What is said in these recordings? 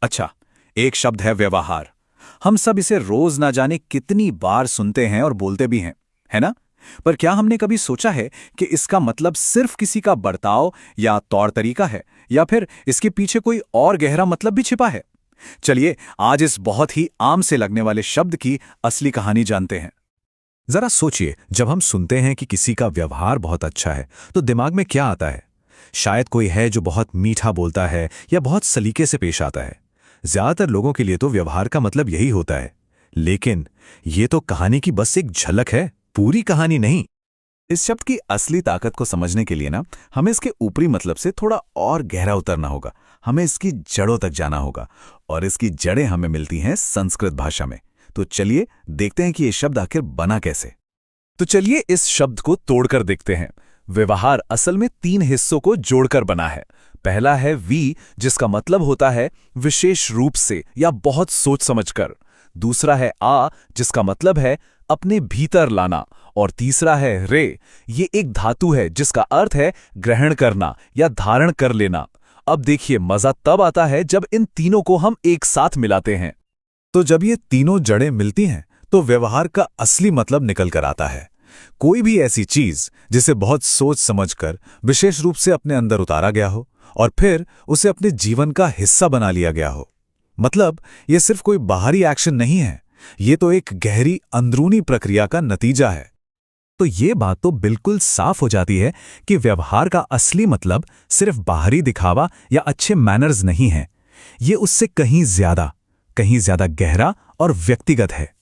अच्छा, एक शब्द है व्यवहार। हम सब इसे रोज ना जाने कितनी बार सुनते हैं और बोलते भी हैं, है ना? पर क्या हमने कभी सोचा है कि इसका मतलब सिर्फ किसी का बर्ताव या तौर तरीका है, या फिर इसके पीछे कोई और गहरा मतलब भी छिपा है? चलिए आज इस बहुत ही आम से लगने वाले शब्द की असली कहानी जानते हैं। जरा सोचिए, जब हम सुनते हैं कि किसी का व्यवहार बहुत अच्छा है तो दिमाग में क्या आता है? शायद कोई है जो बहुत मीठा बोलता है या बहुत सलीके से पेश आता है। ज्यादातर लोगों के लिए तो व्यवहार का मतलब यही होता है। लेकिन ये तो कहानी की बस एक झलक है, पूरी कहानी नहीं। इस शब्द की असली ताकत को समझने के लिए ना हमें इसके ऊपरी मतलब से थोड़ा और गहरा उतरना होगा। हमें इसकी जड़ों तक जाना होगा, और इसकी जड़ें हमें मिलती हैं संस्कृत भाषा में। तो चलिए देखते हैं कि ये शब्द आखिर बना कैसे। तो चलिए इस शब्द को तोड़कर देखते हैं। व्यवहार असल में 3 हिस्सों को जोड़कर बना है। पहला है वी, जिसका मतलब होता है विशेष रूप से या बहुत सोच समझकर। दूसरा है आ, जिसका मतलब है अपने भीतर लाना। और तीसरा है रे, ये एक धातु है जिसका अर्थ है ग्रहण करना या धारण कर लेना। अब देखिए, मजा तब आता है जब इन तीनों को हम एक साथ मिलाते हैं। तो जब ये तीनों जड़ें मिलती हैं तो व्यवहार का असली मतलब निकल कर आता है। कोई भी ऐसी चीज जिसे बहुत सोच समझकर विशेष रूप से अपने अंदर उतारा गया हो और फिर उसे अपने जीवन का हिस्सा बना लिया गया हो। मतलब ये सिर्फ कोई बाहरी एक्शन नहीं है, ये तो एक गहरी अंदरूनी प्रक्रिया का नतीजा है। तो ये बात तो बिल्कुल साफ हो जाती है कि व्यवहार का असली मतलब सिर्फ बाहरी दिखावा या अच्छे मैनर्स नहीं है। ये उससे कहीं ज्यादा गहरा और व्यक्तिगत है।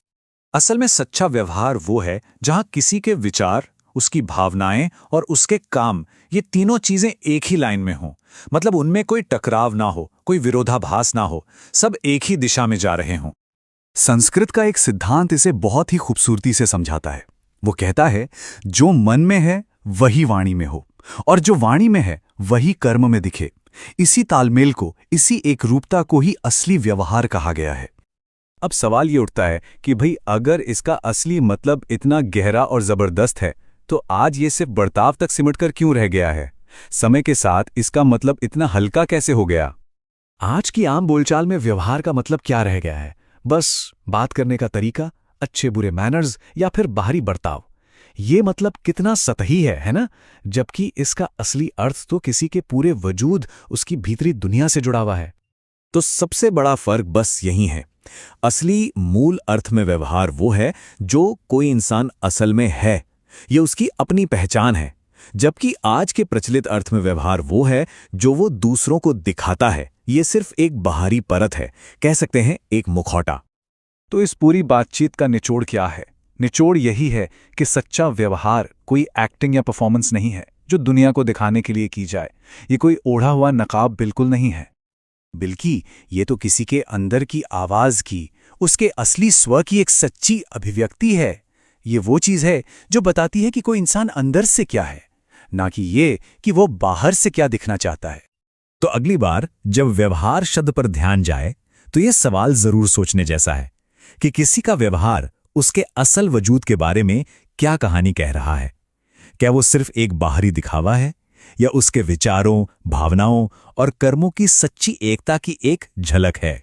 असल में सच्चा व्यवहार वो है जहां किसी के विचार, उसकी भावनाएं और उसके काम, ये तीनों चीजें एक ही लाइन में हों। मतलब उनमें कोई टकराव ना हो, कोई विरोधाभास ना हो, सब एक ही दिशा में जा रहे हों। संस्कृत का एक सिद्धांत इसे बहुत ही खूबसूरती से समझाता है। वो कहता है, जो मन में है वही वाणी में हो, और जो वाणी में है वही कर्म में दिखे। इसी तालमेल को, इसी एकरूपता को ही असली व्यवहार कहा गया है। अब सवाल ये उठता है कि भाई अगर इसका असली मतलब इतना गहरा और जबरदस्त है, तो आज ये सिर्फ बर्ताव तक सिमटकर क्यों रह गया है? समय के साथ इसका मतलब इतना हल्का कैसे हो गया? आज की आम बोलचाल में व्यवहार का मतलब क्या रह गया है? बस बात करने का तरीका, अच्छे बुरे मैनर्स या फिर बाहरी बर्ताव। ये मतलब कितना सतही है ना? जबकि इसका असली अर्थ तो किसी के पूरे वजूद, उसकी भीतरी दुनिया से जुड़ा हुआ है। तो सबसे बड़ा फर्क बस यही है। असली मूल अर्थ में व्यवहार वो है जो कोई इंसान असल में है, ये उसकी अपनी पहचान है। जबकि आज के प्रचलित अर्थ में व्यवहार वो है जो वो दूसरों को दिखाता है। ये सिर्फ एक बाहरी परत है, कह सकते हैं एक मुखौटा। तो इस पूरी बातचीत का निचोड़ क्या है? निचोड़ यही है कि सच्चा व्यवहार कोई एक्टिंग या परफॉर्मेंस नहीं है जो दुनिया को दिखाने के लिए की जाए। ये कोई ओढ़ा हुआ नकाब बिल्कुल नहीं है, बल्कि ये तो किसी के अंदर की आवाज की, उसके असली स्व की एक सच्ची अभिव्यक्ति है। ये वो चीज है जो बताती है कि कोई इंसान अंदर से क्या है, ना कि ये कि वो बाहर से क्या दिखना चाहता है। तो अगली बार जब व्यवहार शब्द पर ध्यान जाए तो यह सवाल जरूर सोचने जैसा है कि किसी का व्यवहार उसके असल वजूद के बारे में क्या कहानी कह रहा है। क्या वो सिर्फ एक बाहरी दिखावा है, या उसके विचारों, भावनाओं और कर्मों की सच्ची एकता की एक झलक है?